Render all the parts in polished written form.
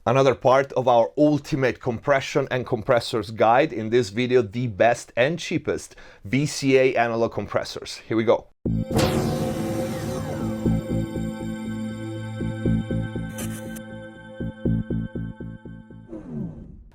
Another part of our ultimate compression and compressors guide. In this video, the best and cheapest VCA analog compressors. Here we go.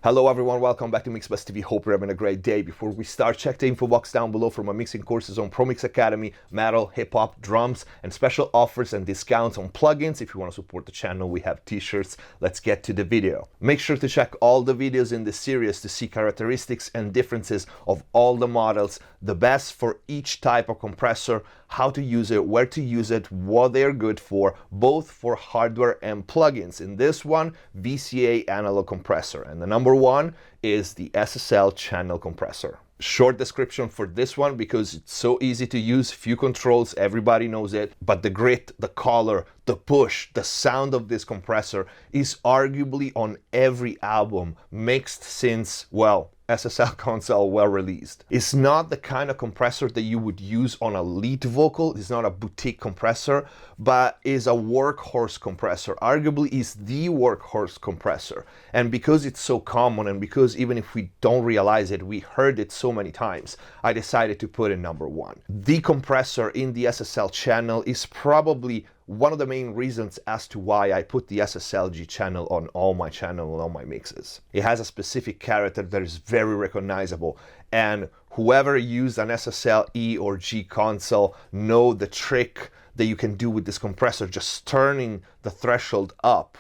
Hello everyone, welcome back to MixbusTv. Hope you're having a great day. Before we start, check the info box down below for my mixing courses on Pro Mix Academy, metal, hip-hop, drums, and special offers and discounts on plugins. If you want to support the channel, we have t-shirts. Let's get to the video. Make sure to check all the videos in this series to see characteristics and differences of all the models, the best for each type of compressor, how to use it, where to use it, what they're good for, both for hardware and plugins. In this one, VCA analog compressor, and the number one is the SSL channel compressor. Short description for this one because it's so easy to use, few controls, everybody knows it, but the grit, the color, the push, the sound of this compressor is arguably on every album mixed since, well, SSL console well released. It's not the kind of compressor that you would use on a lead vocal. It's not a boutique compressor, but is a workhorse compressor. Arguably is the workhorse compressor. And because it's so common, and because even if we don't realize it, we heard it so many times, I decided to put it number one. The compressor in the SSL channel is probably one of the main reasons as to why I put the SSLG channel on all my channel and all my mixes. It has a specific character that is very recognizable, and whoever used an SSL E or G console know the trick that you can do with this compressor, just turning the threshold up,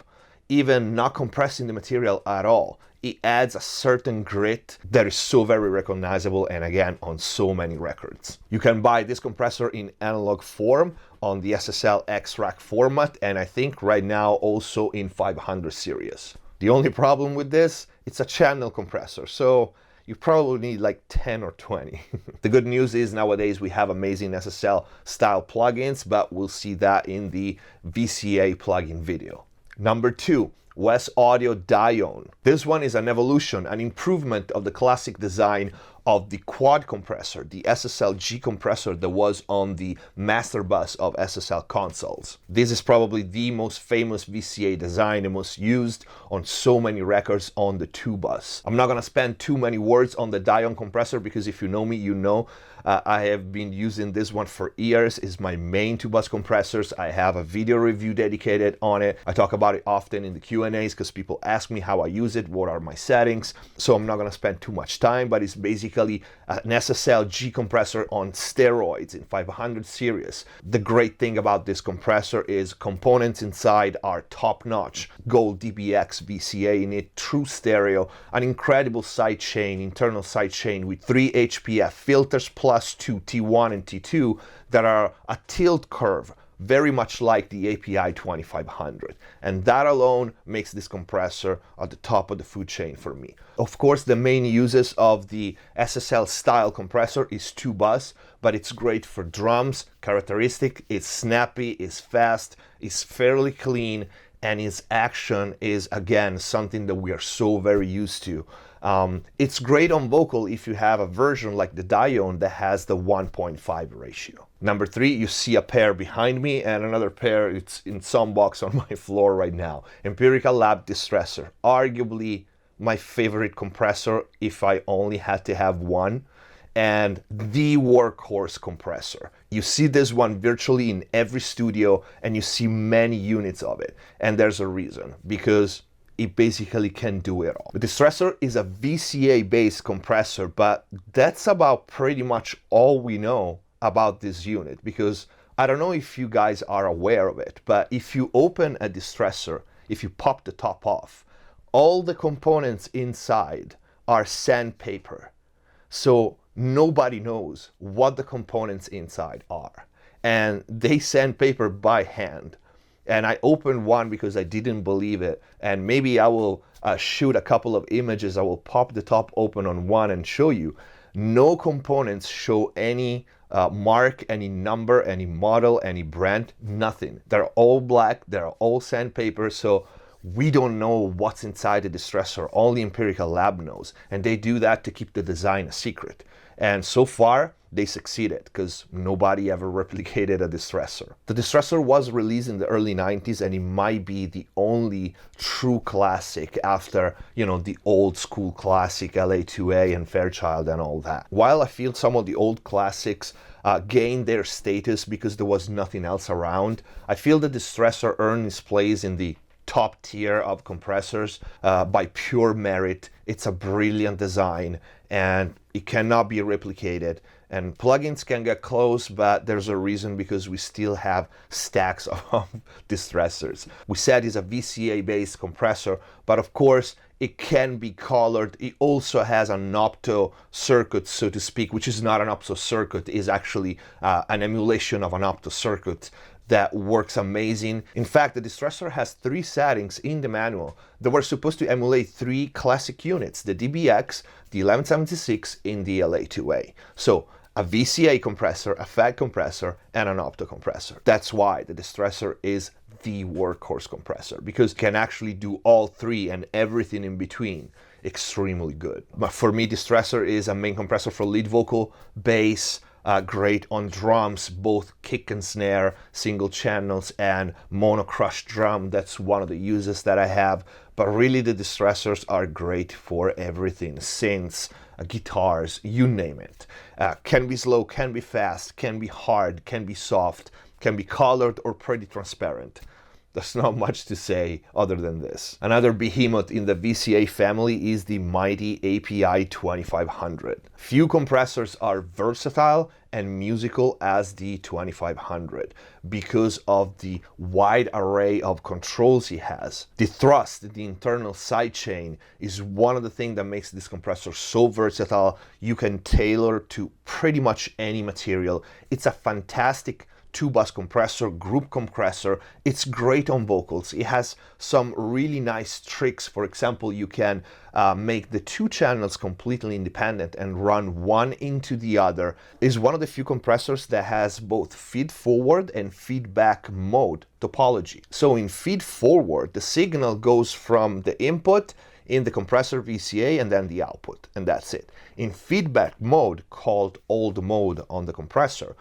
even not compressing the material at all. It adds a certain grit that is so very recognizable, and again, on so many records. You can buy this compressor in analog form on the SSL X-Rack format, and I think right now also in 500 series. The only problem with this, it's a channel compressor, so you probably need like 10 or 20. The good news is nowadays we have amazing SSL style plugins, but we'll see that in the VCA plugin video. Number two, Wes Audio Dione. This one is an evolution, an improvement of the classic design of the quad compressor, the SSL-G compressor that was on the master bus of SSL consoles. This is probably the most famous VCA design and most used on so many records on the 2-bus. I'm not gonna spend too many words on the Dione compressor because if you know me, you know I have been using this one for years. It's my main 2-bus compressors. I have a video review dedicated on it. I talk about it often in the Q&As because people ask me how I use it, what are my settings. So I'm not gonna spend too much time, but it's basically an SSL-G compressor on steroids in 500 series. The great thing about this compressor is components inside are top-notch. Gold DBX VCA in it, true stereo, an incredible sidechain, internal sidechain with 3 HPF filters plus 2 T1 and T2 that are a tilt curve, very much like the API 2500. And that alone makes this compressor at the top of the food chain for me. Of course, the main uses of the SSL style compressor is 2-bus, but it's great for drums. Characteristic, it's snappy, it's fast, it's fairly clean, and its action is, again, something that we are so very used to. It's great on vocal if you have a version like the Dione that has the 1.5 ratio. Number three, you see a pair behind me and another pair, it's in some box on my floor right now. Empirical Lab Destresser, arguably my favorite compressor if I only had to have one, and the workhorse compressor. You see this one virtually in every studio and you see many units of it, and there's a reason, because it basically can do it all. The Destresser is a VCA based compressor, but that's about pretty much all we know about this unit, because I don't know if you guys are aware of it, but if you open a Destresser, if you pop the top off, all the components inside are sandpaper. So nobody knows what the components inside are. And they sandpaper by hand. And I opened one because I didn't believe it. And maybe I will shoot a couple of images. I will pop the top open on one and show you. No components show any mark, any number, any model, any brand, nothing. They're all black, they're all sandpaper, so we don't know what's inside the Destresser. Only Empirical Lab knows. And they do that to keep the design a secret. And so far, they succeeded because nobody ever replicated a Destresser. The Destresser was released in the early 90s, and it might be the only true classic after, you know, the old school classic LA2A and Fairchild and all that. While I feel some of the old classics gained their status because there was nothing else around, I feel the Destresser earned its place in the top tier of compressors by pure merit. It's a brilliant design and it cannot be replicated. And plugins can get close, but there's a reason, because we still have stacks of Destressers. We said it's a VCA based compressor, but of course it can be colored. It also has an opto circuit, so to speak, which is not an opto circuit, is actually an emulation of an opto circuit that works amazing. In fact, the Destresser has 3 settings in the manual that were supposed to emulate 3 classic units, the DBX, the 1176, and the LA2A. So a VCA compressor, a FET compressor, and an opto compressor. That's why the Destresser is the workhorse compressor, because it can actually do all 3 and everything in between extremely good. But for me, Destresser is a main compressor for lead vocal, bass, great on drums, both kick and snare, single channels, and mono crush drum. That's one of the uses that I have. But really, the Destressers are great for everything: synths, guitars, you name it. Can be slow, can be fast, can be hard, can be soft, can be colored or pretty transparent. There's not much to say other than this. Another behemoth in the VCA family is the mighty API 2500. Few compressors are versatile and musical as the 2500 because of the wide array of controls it has. The thrust, the internal sidechain, is one of the things that makes this compressor so versatile. You can tailor to pretty much any material. It's a fantastic 2-bus compressor, group compressor. It's great on vocals. It has some really nice tricks. For example, you can make the 2 channels completely independent and run one into the other. It's one of the few compressors that has both feed forward and feedback mode topology. So in feed forward, the signal goes from the input in the compressor VCA and then the output, and that's it. In feedback mode, called old mode on the compressor,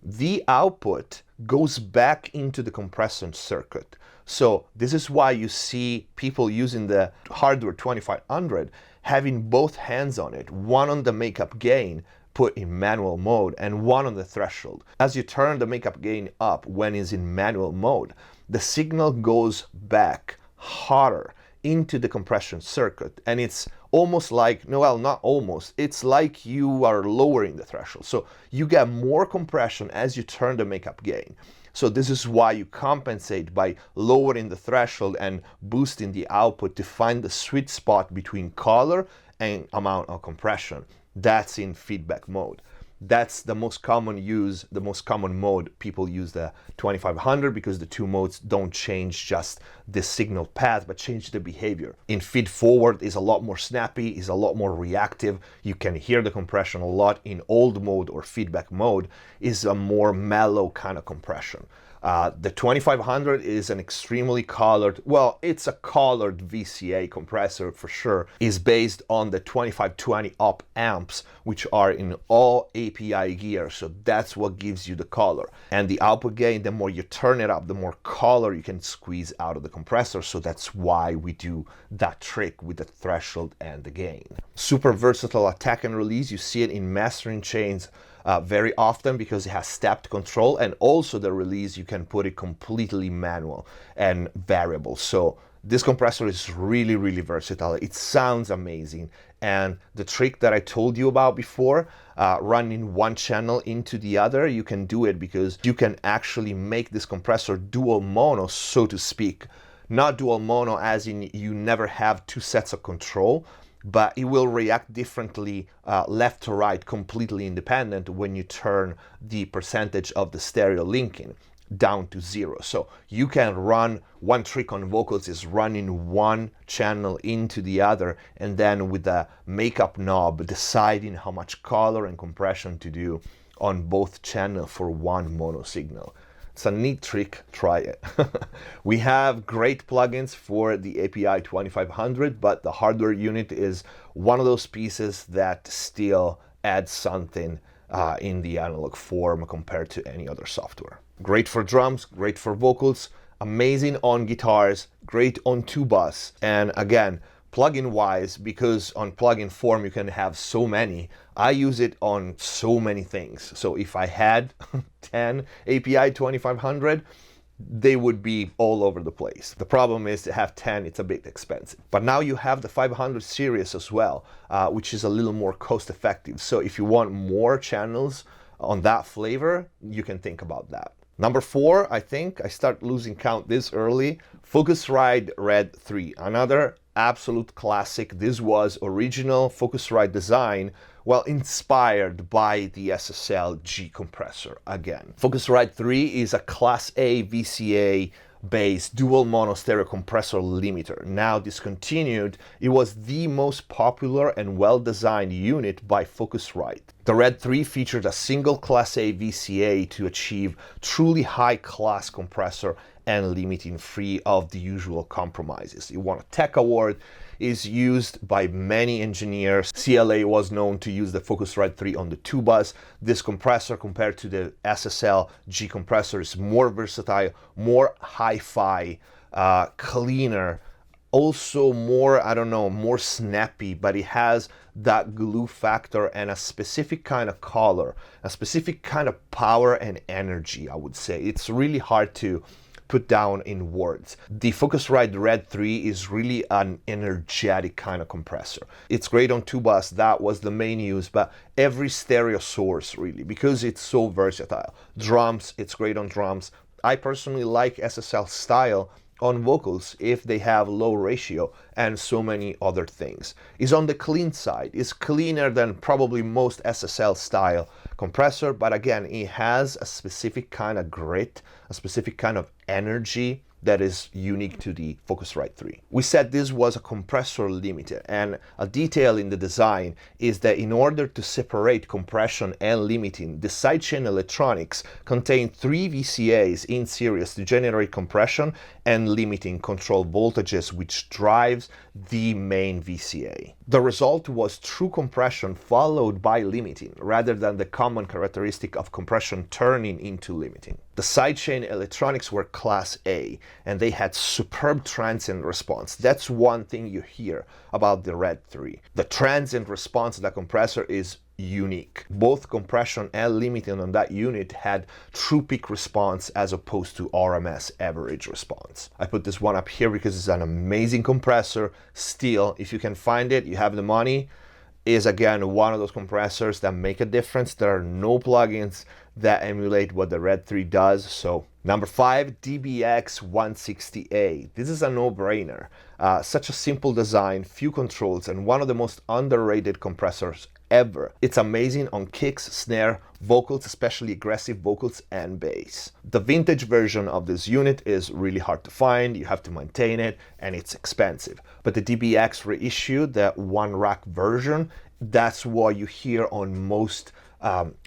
the output goes back into the compression circuit. So this is why you see people using the hardware 2500 having both hands on it, one on the makeup gain put in manual mode and one on the threshold. As you turn the makeup gain up when it's in manual mode, the signal goes back hotter into the compression circuit, and it's almost like, no, well, not almost, it's like you are lowering the threshold. So you get more compression as you turn the makeup gain. So this is why you compensate by lowering the threshold and boosting the output to find the sweet spot between color and amount of compression. That's in feedback mode. That's the most common use, the most common mode. People use the 2500 because the 2 modes don't change just the signal path, but change the behavior. In feed forward is a lot more snappy, is a lot more reactive. You can hear the compression a lot. In old mode or feedback mode is a more mellow kind of compression. The 2500 is an extremely colored, well, it's a colored VCA compressor for sure. It's based on the 2520 op amps, which are in all API gear. So that's what gives you the color. And the output gain, the more you turn it up, the more color you can squeeze out of the compressor. So that's why we do that trick with the threshold and the gain. Super versatile attack and release. You see it in mastering chains very often because it has stepped control, and also the release you can put it completely manual and variable. So this compressor is really, really versatile. It sounds amazing. And the trick that I told you about before, running one channel into the other, you can do it because you can actually make this compressor dual mono, so to speak. Not dual mono as in you never have 2 sets of control, but it will react differently left to right, completely independent when you turn the percentage of the stereo linking down to 0. So you can run one trick on vocals is running one channel into the other, and then with the makeup knob deciding how much color and compression to do on both channels for one mono signal. It's a neat trick, try it. We have great plugins for the API 2500, but the hardware unit is one of those pieces that still adds something in the analog form compared to any other software. Great for drums, great for vocals, amazing on guitars, great on tubas, and again, plugin wise, because on plugin form you can have so many, I use it on so many things. So if I had 10 API 2500, they would be all over the place. The problem is to have 10, it's a bit expensive. But now you have the 500 series as well, which is a little more cost effective. So if you want more channels on that flavor, you can think about that. Number 4, I think, I start losing count this early, Focusrite Red 3, another absolute classic. This was original Focusrite design, well, inspired by the SSL G compressor again. Focusrite 3 is a Class A VCA based dual mono stereo compressor limiter. Now discontinued, it was the most popular and well-designed unit by Focusrite. The Red 3 featured a single Class A VCA to achieve truly high-class compressor and limiting free of the usual compromises. It won a Tech Award, is used by many engineers. CLA was known to use the Focusrite 3 on the tubas. This compressor compared to the SSL G compressor is more versatile, more hi-fi, cleaner, also more, I don't know, more snappy, but it has that glue factor and a specific kind of color, a specific kind of power and energy, I would say. It's really hard to put down in words. The Focusrite Red 3 is really an energetic kind of compressor. It's great on tubas, that was the main use, but every stereo source really, because it's so versatile. Drums, it's great on drums. I personally like SSL style on vocals if they have low ratio and so many other things. It's on the clean side. It's cleaner than probably most SSL style compressor, but again, it has a specific kind of grit, a specific kind of energy that is unique to the Focusrite 3. We said this was a compressor limiter, and a detail in the design is that in order to separate compression and limiting, the sidechain electronics contain 3 VCAs in series to generate compression and limiting control voltages, which drives the main VCA. The result was true compression followed by limiting, rather than the common characteristic of compression turning into limiting. The sidechain electronics were Class A, and they had superb transient response. That's one thing you hear about the Red 3. The transient response of the compressor is unique. Both compression and limiting on that unit had true peak response as opposed to RMS average response. I put this one up here because it's an amazing compressor. Still, if you can find it, you have the money, is again one of those compressors that make a difference. There are no plugins that emulate what the Red 3 does. So number 5, DBX160A. This is a no-brainer. Such a simple design, few controls, and one of the most underrated compressors ever. It's amazing on kicks, snare, vocals, especially aggressive vocals and bass. The vintage version of this unit is really hard to find, you have to maintain it, and it's expensive. But the DBX reissue, the one rack version, that's what you hear on most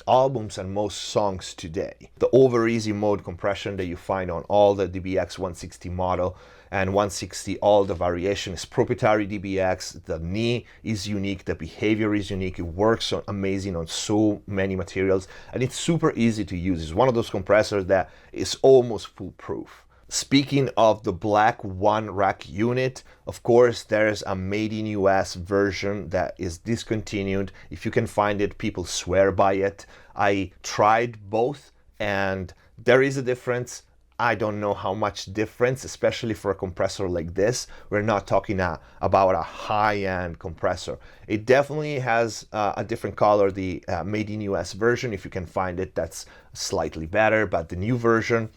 albums and most songs today. The over easy mode compression that you find on all the DBX 160 model and 160, all the variation is proprietary DBX. The knee is unique, the behavior is unique, it works amazing on so many materials, and it's super easy to use. It's one of those compressors that is almost foolproof. Speaking of the black one rack unit, of course, there's a made in US version that is discontinued. If you can find it, people swear by it. I tried both and there is a difference. I don't know how much difference, especially for a compressor like this. We're not talking about a high-end compressor. It definitely has a different color, the made in US version. If you can find it, that's slightly better, but the new version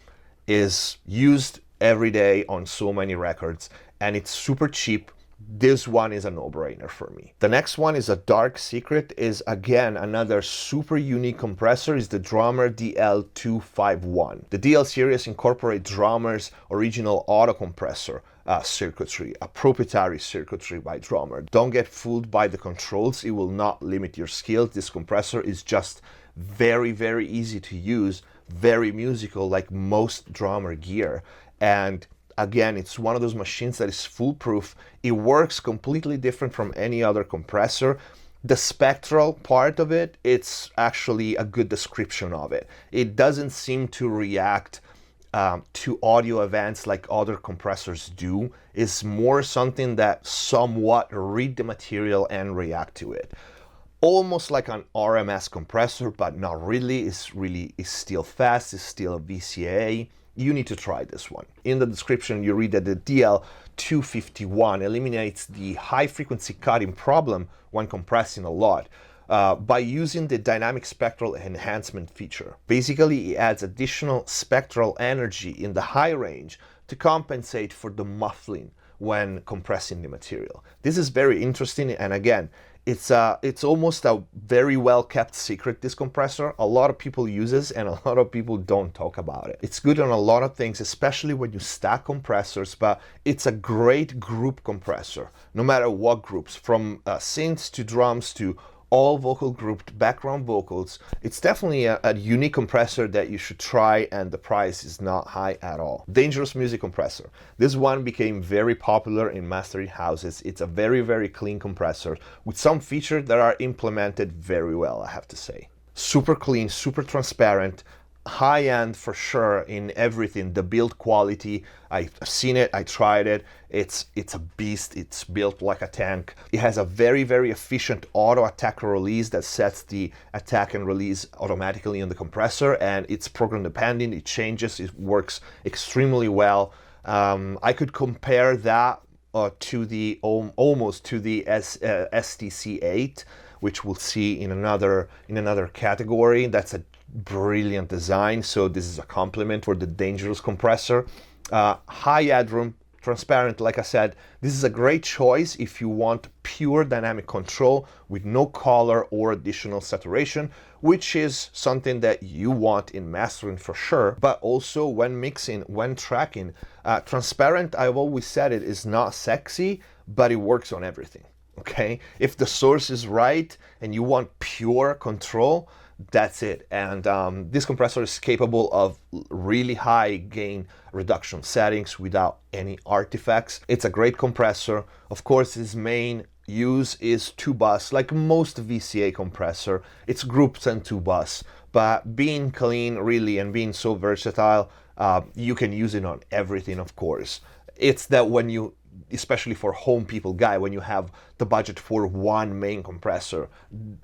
is used every day on so many records and it's super cheap. This one is a no-brainer for me. The next one is a dark secret, is again another super unique compressor, is the Drummer DL251. The DL series incorporates Drummer's original auto compressor circuitry, a proprietary circuitry by Drummer. Don't get fooled by the controls, it will not limit your skills. This compressor is just very, very easy to use, very musical like most Drummer gear, and again, it's one of those machines that is foolproof. It works completely different from any other compressor. The spectral part of it, it's actually a good description of it. It doesn't seem to react to audio events like other compressors do. It's more something that somewhat read the material and react to it. Almost like an RMS compressor, but not really. It's still fast, it's still a VCA. You need to try this one. In the description, you read that the DL251 eliminates the high frequency cutting problem when compressing a lot by using the dynamic spectral enhancement feature. Basically, it adds additional spectral energy in the high range to compensate for the muffling when compressing the material. This is very interesting, and again, it's almost a very well kept secret, this compressor. A lot of people use this and a lot of people don't talk about it. It's good on a lot of things, especially when you stack compressors, but it's a great group compressor, no matter what groups, from synths to drums to all vocal grouped background vocals. It's definitely a unique compressor that you should try, and the price is not high at all. Dangerous music compressor. This one became very popular in mastering houses. It's a very, very clean compressor with some features that are implemented very well, I have to say. Super clean, super transparent, high end for sure in everything. The build quality, I've seen it, I tried it. It's a beast. It's built like a tank. It has a very, very efficient auto attack release that sets the attack and release automatically on the compressor, and it's program dependent. It changes. It works extremely well. I could compare that to the almost to the STC8, which we'll see in another category. That's a brilliant design, so this is a compliment for the dangerous compressor. High headroom, transparent, like I said. This is a great choice if you want pure dynamic control with no color or additional saturation, which is something that you want in mastering for sure, but also when mixing, when tracking. Transparent, I've always said, it is not sexy, but it works on everything. Okay, if the source is right and you want pure control, that's it. And this compressor is capable of really high gain reduction settings without any artifacts. It's a great compressor. Of course, its main use is 2-bus, like most VCA compressor. It's groups and 2-bus, but being clean really and being so versatile, you can use it on everything, of course. It's that when you, especially for home people guy, when you have the budget for one main compressor,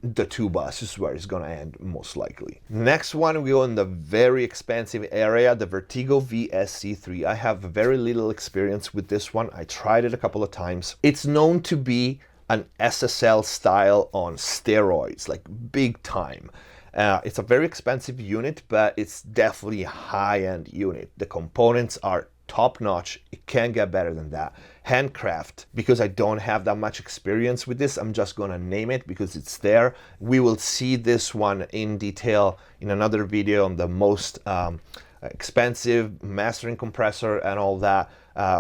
the 2-bus is where it's gonna end most likely. Next one, we go in the very expensive area, the Vertigo VSC3. I have very little experience with this one. I tried it a couple of times. It's known to be an SSL style on steroids, like big time. It's a very expensive unit, but it's definitely a high-end unit. The components are top-notch. It can't get better than that. Handcraft, because I don't have that much experience with this, I'm just gonna name it because it's there. We will see this one in detail in another video on the most expensive mastering compressor and all that.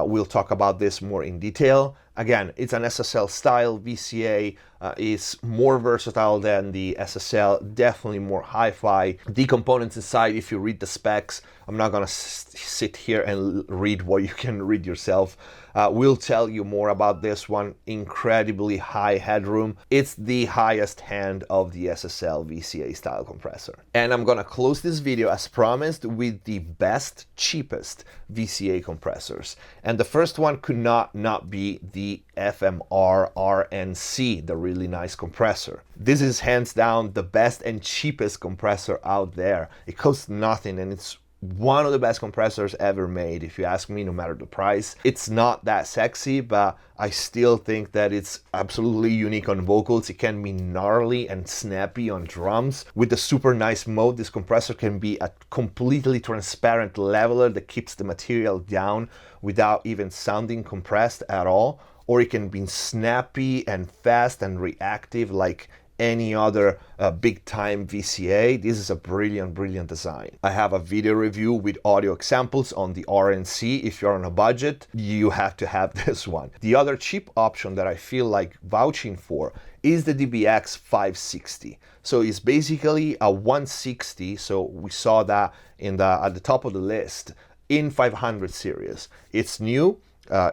We'll talk about this more in detail. Again, it's an SSL style VCA, is more versatile than the SSL, definitely more hi-fi. The components inside, if you read the specs, I'm not gonna sit here and read what you can read yourself. We'll tell you more about this one. Incredibly high headroom. It's the highest hand of the SSL VCA style compressor. And I'm gonna close this video as promised with the best, cheapest VCA compressors. And the first one could not be the FMR RNC, the really nice compressor. This is hands down the best and cheapest compressor out there. It costs nothing and it's one of the best compressors ever made, if you ask me, no matter the price. It's not that sexy, but I still think that it's absolutely unique on vocals. It can be gnarly and snappy on drums. With the super nice mode, this compressor can be a completely transparent leveler that keeps the material down without even sounding compressed at all. Or it can be snappy and fast and reactive like any other big time VCA. This is a brilliant, brilliant design. I have a video review with audio examples on the RNC. If you're on a budget, you have to have this one. The other cheap option that I feel like vouching for is the DBX 560. So it's basically a 160. So we saw that at the top of the list in 500 series. It's new.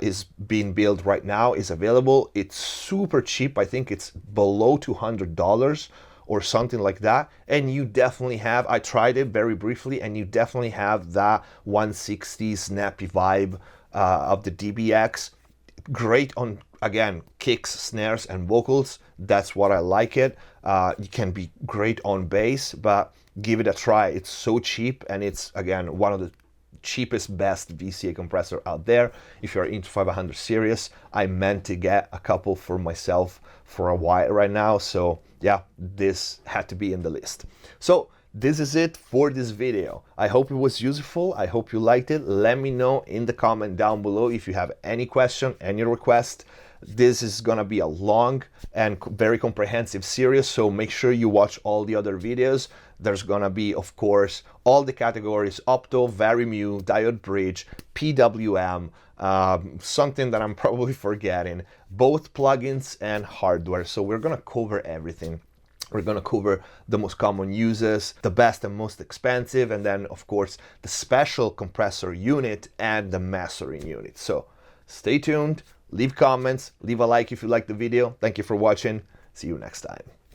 is being built right now, is available. It's super cheap. I think it's below $200 or something like that. And you definitely have, I tried it very briefly, and you definitely have that 160 snappy vibe of the DBX. Great on, again, kicks, snares, and vocals. That's what I like it. You can be great on bass, but give it a try. It's so cheap, and it's, again, one of the cheapest, best VCA compressor out there. If you're into 500 series, I meant to get a couple for myself for a while right now, so yeah, this had to be in the list. So this is it for this video. I hope it was useful. I hope you liked it. Let me know in the comment down below if you have any question, any request. This is gonna be a long and very comprehensive series, so make sure you watch all the other videos. There's gonna be, of course, all the categories: opto, vari-mu, diode bridge, PWM, something that I'm probably forgetting, both plugins and hardware. So we're gonna cover everything. We're gonna cover the most common uses, the best and most expensive, and then, of course, the special compressor unit and the mastering unit. So stay tuned, leave comments, leave a like if you like the video. Thank you for watching. See you next time.